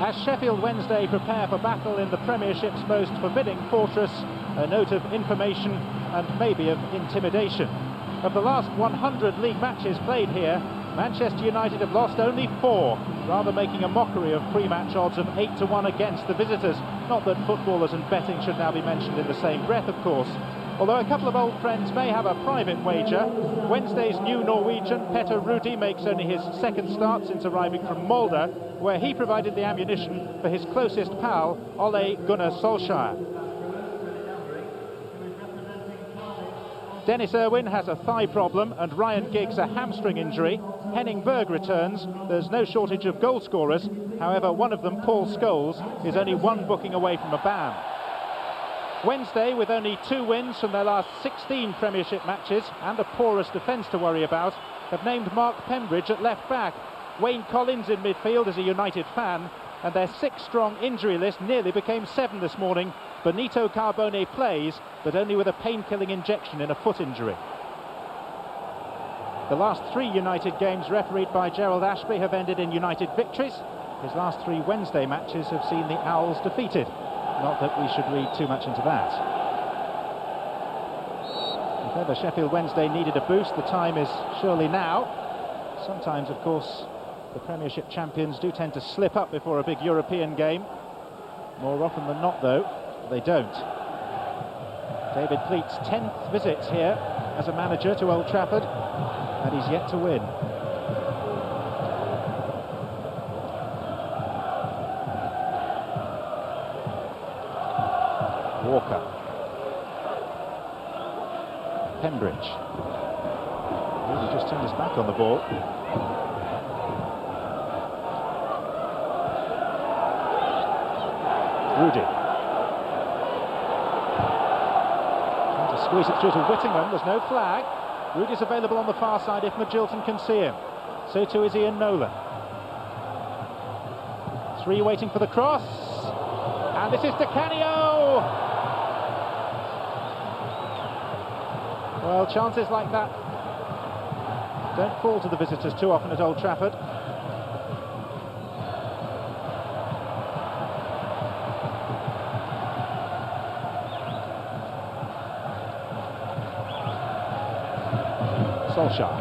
As Sheffield Wednesday prepare for battle in the Premiership's most forbidding fortress, a note of information and maybe of intimidation. Of the last 100 league matches played here, Manchester United have lost only 4, rather making a mockery of pre-match odds of 8-1 against the visitors. Not that footballers and betting should now be mentioned in the same breath, of course. Although a couple of old friends may have a private wager. Wednesday's new Norwegian, Petter Rudi, makes only his second start since arriving from Molde, where he provided the ammunition for his closest pal, Ole Gunnar Solskjaer. Dennis Irwin has a thigh problem and Ryan Giggs a hamstring injury. Henning Berg returns. There's no shortage of goal scorers. However, one of them, Paul Scholes, is only one booking away from a ban. Wednesday, with only 2 wins from their last 16 Premiership matches and a porous defence to worry about, have named Mark Pembridge at left back. Wayne Collins in midfield is a United fan, and their 6-strong injury list nearly became 7 this morning. Benito Carbone plays, but only with a pain-killing injection in a foot injury. The last 3 United games refereed by Gerald Ashby have ended in United victories. His last 3 Wednesday matches have seen the Owls defeated. Not that we should read too much into that. If ever Sheffield Wednesday needed a boost, the time is surely now. Sometimes, of course, the Premiership champions do tend to slip up before a big European game. More often than not, though, they don't. David Pleat's 10th visit here as a manager to Old Trafford, and he's yet to win. Walker. Pembridge. Really just turned his back on the ball. Rudy. Trying to squeeze it through to Whittingham. There's no flag. Rudy's available on the far side if Magilton can see him. So too is Ian Nolan. 3 waiting for the cross. And this is Di Canio! Well, chances like that don't fall to the visitors too often at Old Trafford. Solskjaer.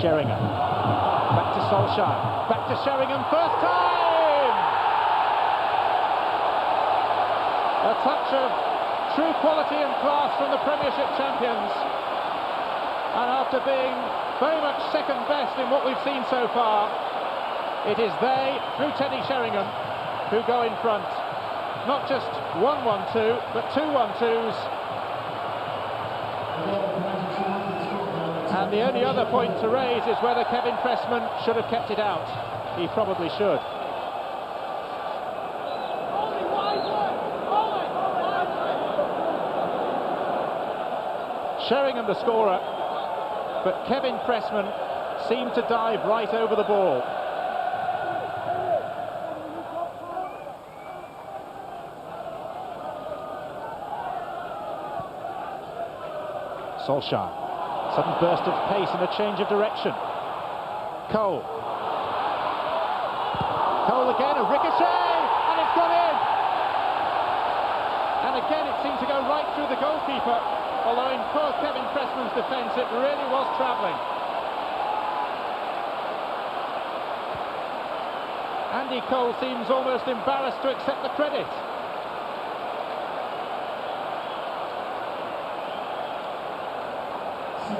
Sheringham. Back to Solskjaer. Back to Sheringham. First time! A touch of true quality and class from the Premiership champions. And after being very much second best in what we've seen so far, it is they, through Teddy Sheringham, who go in front. Not just 1-1-2, but 2 1-2s. And the only other point to raise is whether Kevin Pressman should have kept it out. He probably should. Sheringham the scorer, but Kevin Pressman seemed to dive right over the ball. Solskjaer. Sudden burst of pace and a change of direction. Cole. Cole again, a ricochet, and it's gone in! And again it seemed to go right through the goalkeeper, although in poor Kevin Pressman's defence it really was travelling. Andy Cole seems almost embarrassed to accept the credit.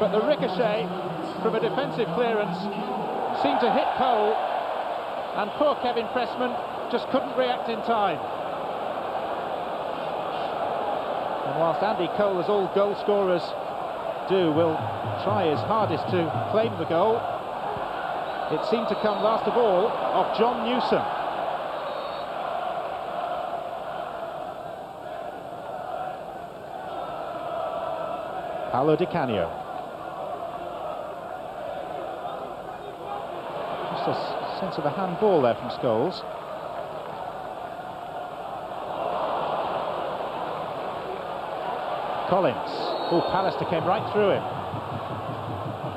But the ricochet from a defensive clearance seemed to hit Cole, and poor Kevin Pressman just couldn't react in time. And whilst Andy Cole, as all goal scorers do, will try his hardest to claim the goal, it seemed to come last of all off John Newsom. Paolo Di Canio. A sense of a handball there from Scholes. Collins. Oh, Pallister came right through him.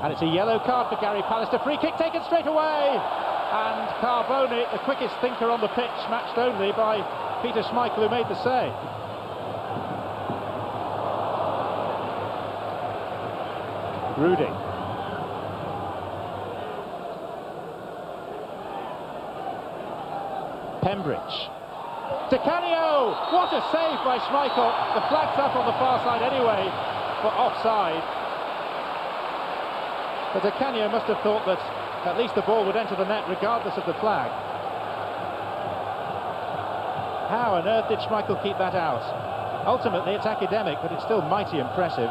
And it's a yellow card for Gary Pallister. Free kick taken straight away. And Carboni, the quickest thinker on the pitch, matched only by Peter Schmeichel, who made the save. Rudy. Pembridge. Di Canio! What a save by Schmeichel. The flag's up on the far side anyway for offside. But Di Canio must have thought that at least the ball would enter the net regardless of the flag. How on earth did Schmeichel keep that out? Ultimately it's academic, but it's still mighty impressive.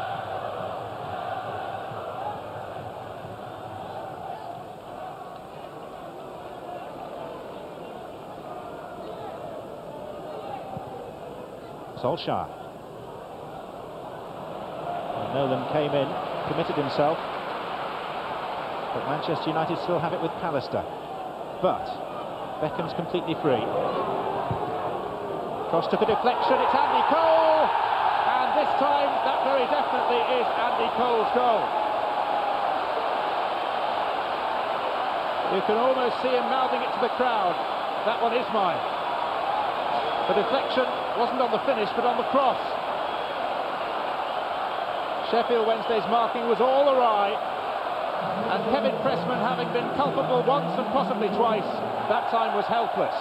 Solskjaer. And Nolan came in, committed himself. But Manchester United still have it with Pallister. But Beckham's completely free. Cross took a deflection, it's Andy Cole! And this time, that very definitely is Andy Cole's goal. You can almost see him mouthing it to the crowd. That one is mine. The deflection wasn't on the finish, but on the cross. Sheffield Wednesday's marking was all awry. And Kevin Pressman, having been culpable once and possibly twice, that time was helpless.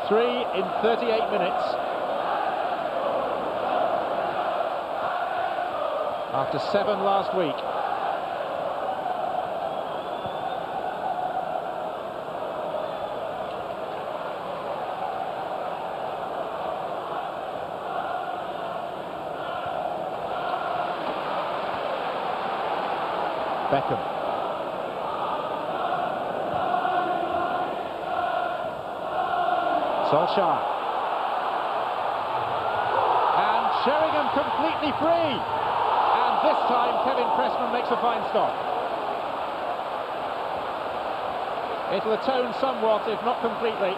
Three in 38 minutes. After 7 last week. Beckham. Solskjaer. And Sheringham completely free. And this time Kevin Pressman makes a fine stop. It'll atone somewhat, if not completely.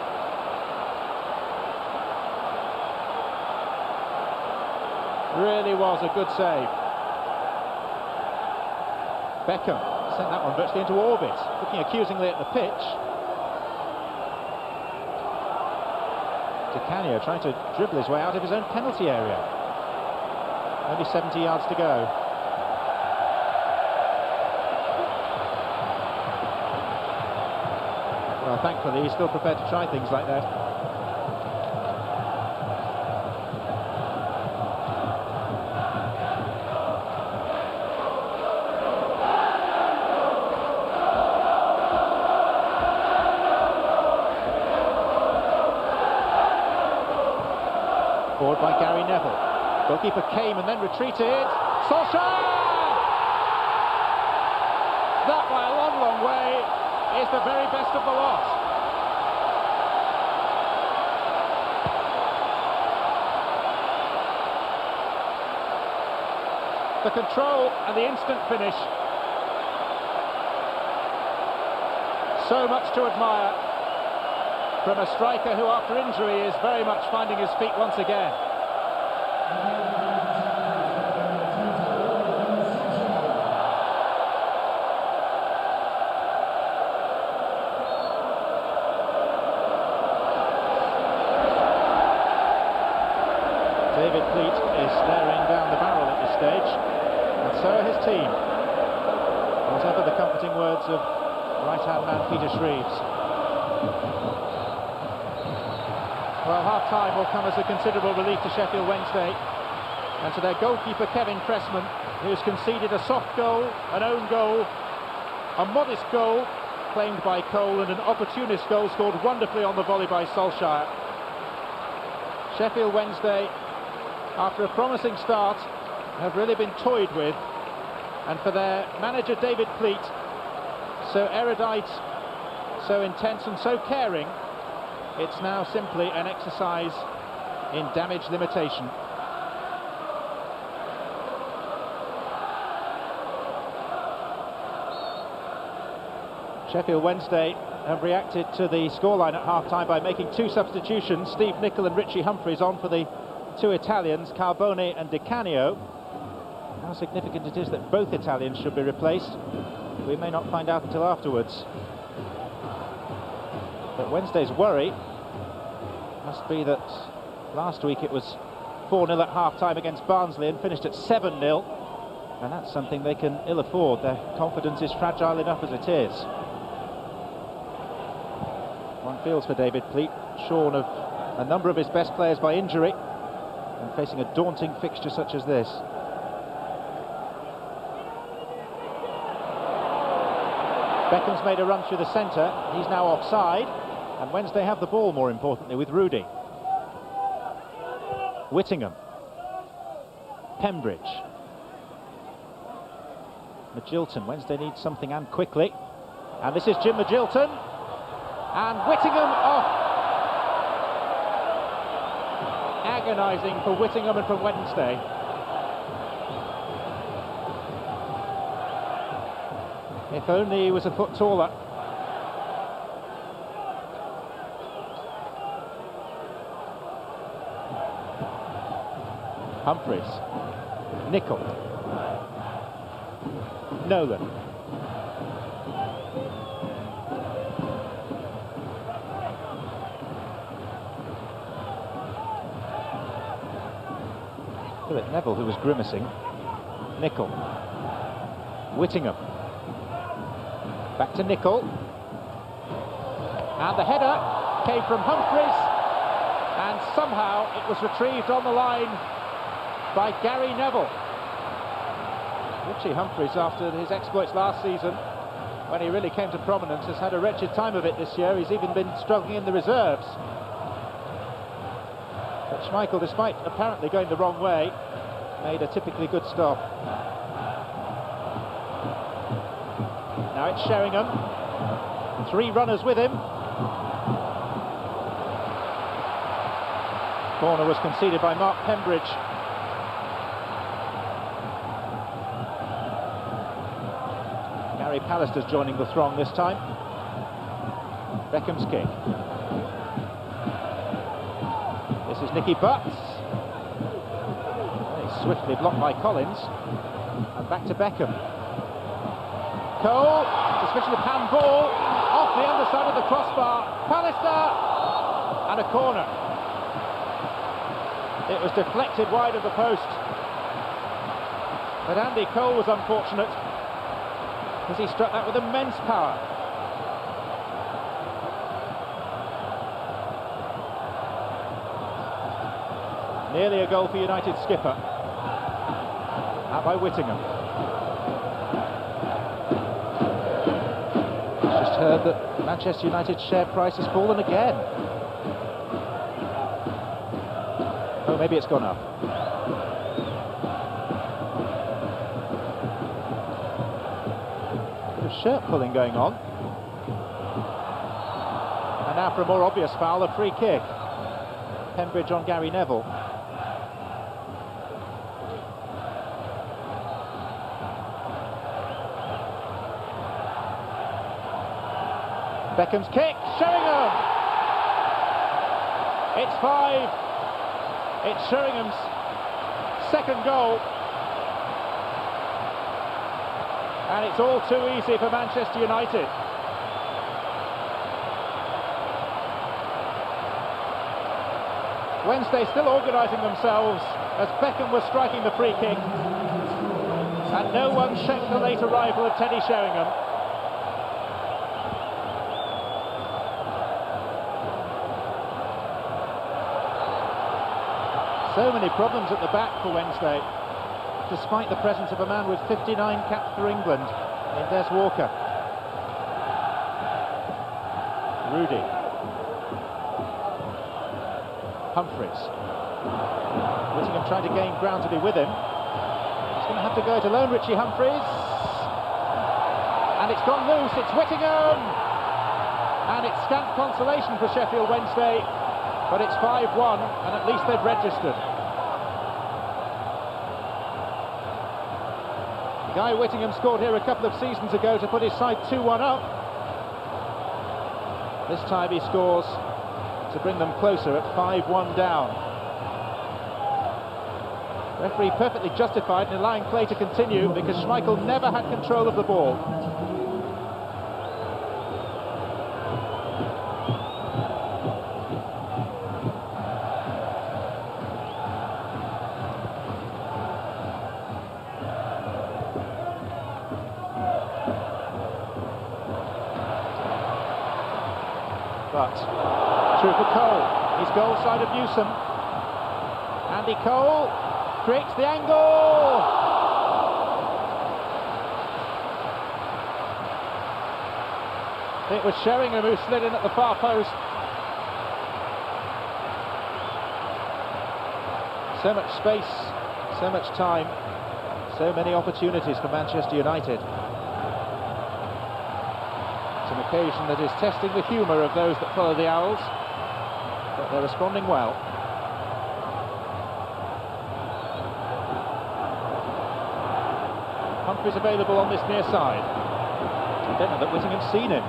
Really was a good save. Beckham sent that one virtually into orbit, looking accusingly at the pitch. Di Canio trying to dribble his way out of his own penalty area. Only 70 yards to go. Well, thankfully he's still prepared to try things like that. Forward by Gary Neville. Goalkeeper came and then retreated. Solskjaer! That, by a long, long way, is the very best of the lot. The control and the instant finish. So much to admire from a striker who, after injury, is very much finding his feet once again. David Pleat is staring down the barrel at this stage, and so are his team. Whatever the comforting words of right-hand man Peter Shreeves. Well, half-time will come as a considerable relief to Sheffield Wednesday and to their goalkeeper Kevin Pressman, who's conceded a soft goal, an own goal, a modest goal claimed by Cole, and an opportunist goal scored wonderfully on the volley by Solskjaer. Sheffield Wednesday, after a promising start, have really been toyed with, and for their manager David Pleat, so erudite, so intense and so caring, it's now simply an exercise in damage limitation. Sheffield Wednesday have reacted to the scoreline at half-time by making 2 substitutions. Steve Nicol and Richie Humphreys on for the 2 Italians, Carboni and Di Canio. How significant it is that both Italians should be replaced, we may not find out until afterwards. But Wednesday's worry must be that last week it was 4-0 at half-time against Barnsley and finished at 7-0, and that's something they can ill afford. Their confidence is fragile enough as it is. One feels for David Pleat, shorn of a number of his best players by injury, and facing a daunting fixture such as this. Beckham's made a run through the centre, he's now offside, and Wednesday have the ball, more importantly, with Rudy. Whittingham. Pembridge. Magilton. Wednesday needs something, and quickly. And this is Jim Magilton. And Whittingham off. Agonising for Whittingham and for Wednesday. If only he was a foot taller. Humphreys. Nicol. Nolan. Philip Neville, who was grimacing. Nicol. Whittingham. Back to Nicol. And the header came from Humphreys, and somehow it was retrieved on the line by Gary Neville. Richie Humphreys, after his exploits last season, when he really came to prominence, has had a wretched time of it this year. He's even been struggling in the reserves. But Schmeichel, despite apparently going the wrong way, made a typically good stop. Now it's Sheringham. 3 runners with him. Corner was conceded by Mark Pembridge. Gary Pallister's joining the throng this time. Beckham's kick. This is Nicky Butts. Very swiftly blocked by Collins. And back to Beckham. Cole, suspicion of handball, off the underside of the crossbar. Pallister, and a corner. It was deflected wide of the post. But Andy Cole was unfortunate, because he struck that with immense power. Nearly a goal for United skipper. Out by Whittingham. Just heard that Manchester United's share price has fallen again. Oh, maybe it's gone up. Bit of shirt pulling going on. And now for a more obvious foul, a free kick. Pembridge on Gary Neville. Beckham's kick, Sheringham! It's 5. It's Sheringham's second goal. And it's all too easy for Manchester United. Wednesday still organising themselves as Beckham was striking the free kick. And no one checked the late arrival of Teddy Sheringham. So many problems at the back for Wednesday, despite the presence of a man with 59 caps for England in Des Walker. Rudy. Humphreys. Whittingham trying to gain ground to be with him. He's going to have to go it alone, Richie Humphreys. And it's gone loose, it's Whittingham! And it's scant consolation for Sheffield Wednesday. But it's 5-1, and at least they've registered. Guy Whittingham scored here a couple of seasons ago to put his side 2-1 up. This time he scores to bring them closer at 5-1 down. Referee perfectly justified in allowing play to continue because Schmeichel never had control of the ball. But through for Cole. He's goal side of Newsom. Andy Cole creates the angle. It was Sheringham who slid in at the far post. So much space, so much time, so many opportunities for Manchester United. It's an occasion that is testing the humour of those that follow the Owls, but they're responding well. Humphries available on this near side. I don't know that Whittingham's seen him.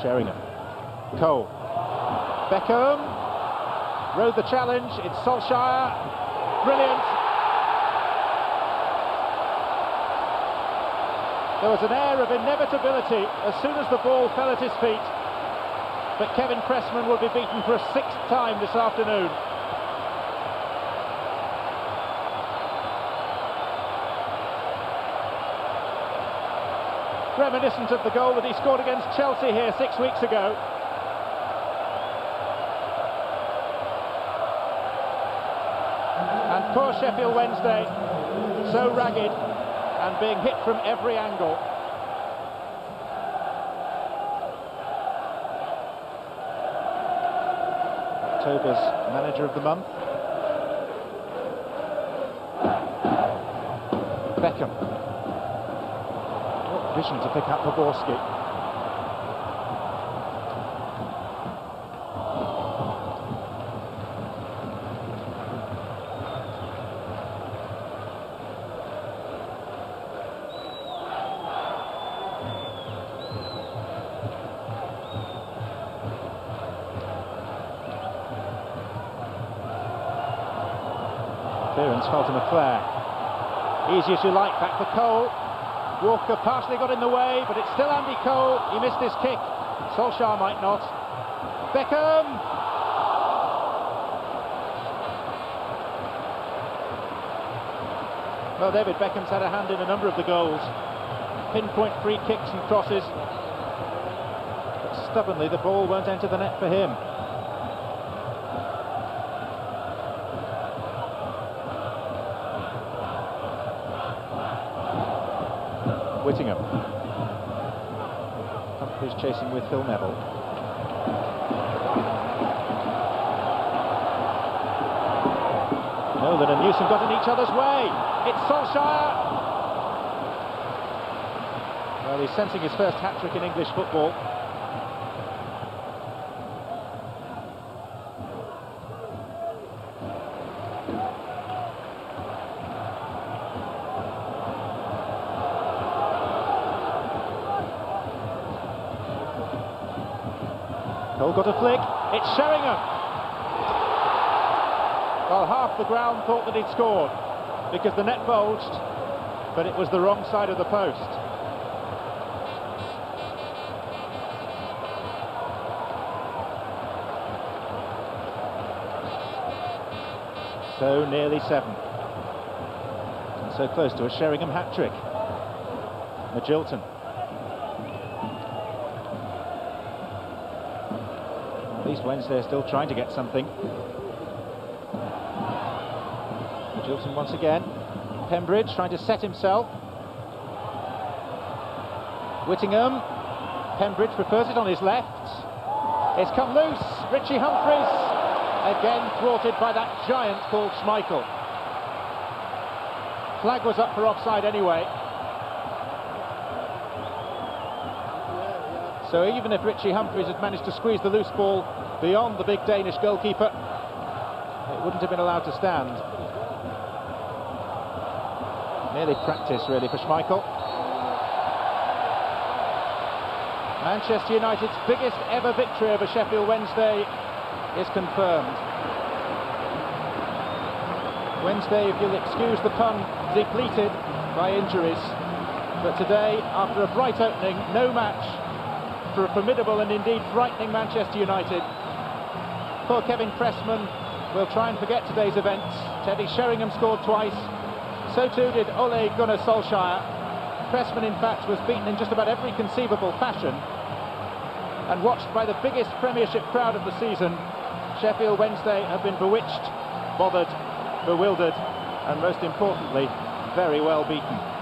Sheringham. Cole. Beckham. Rode the challenge. It's Solskjaer. Brilliant. There was an air of inevitability as soon as the ball fell at his feet. But Kevin Pressman will be beaten for a 6th time this afternoon. Reminiscent of the goal that he scored against Chelsea here 6 weeks ago. And poor Sheffield Wednesday, so ragged and being hit from every angle. October's manager of the month. Beckham. What vision to pick up Poborski. Clearance fell to McClare. Easy as you like, back for Cole. Walker partially got in the way, but it's still Andy Cole. He missed his kick. Solskjaer might not. Beckham! Well, David Beckham's had a hand in a number of the goals. Pinpoint free kicks and crosses. But stubbornly, the ball won't enter the net for him. Whittingham. Humphries chasing with Phil Neville. Nolan and Newsom got in each other's way. It's Solskjaer. Well, he's sensing his first hat-trick in English football. Cole got a flick, it's Sheringham. Well, half the ground thought that he'd scored because the net bulged, but it was the wrong side of the post. So nearly 7. And so close to a Sheringham hat-trick. Magilton. At least Wednesday are still trying to get something. Magilton once again. Pembridge trying to set himself. Whittingham. Pembridge prefers it on his left. It's come loose. Richie Humphries. Again thwarted by that giant called Schmeichel. Flag was up for offside anyway. So even if Richie Humphries had managed to squeeze the loose ball beyond the big Danish goalkeeper, it wouldn't have been allowed to stand. Merely practice, really, for Schmeichel. Manchester United's biggest ever victory over Sheffield Wednesday is confirmed. Wednesday, if you'll excuse the pun, depleted by injuries. But today, after a bright opening, no match for a formidable and indeed frightening Manchester United. Poor Kevin Pressman will try and forget today's events. Teddy Sheringham scored twice. So too did Ole Gunnar Solskjaer. Pressman, in fact, was beaten in just about every conceivable fashion. And watched by the biggest Premiership crowd of the season, Sheffield Wednesday have been bewitched, bothered, bewildered, and most importantly, very well beaten.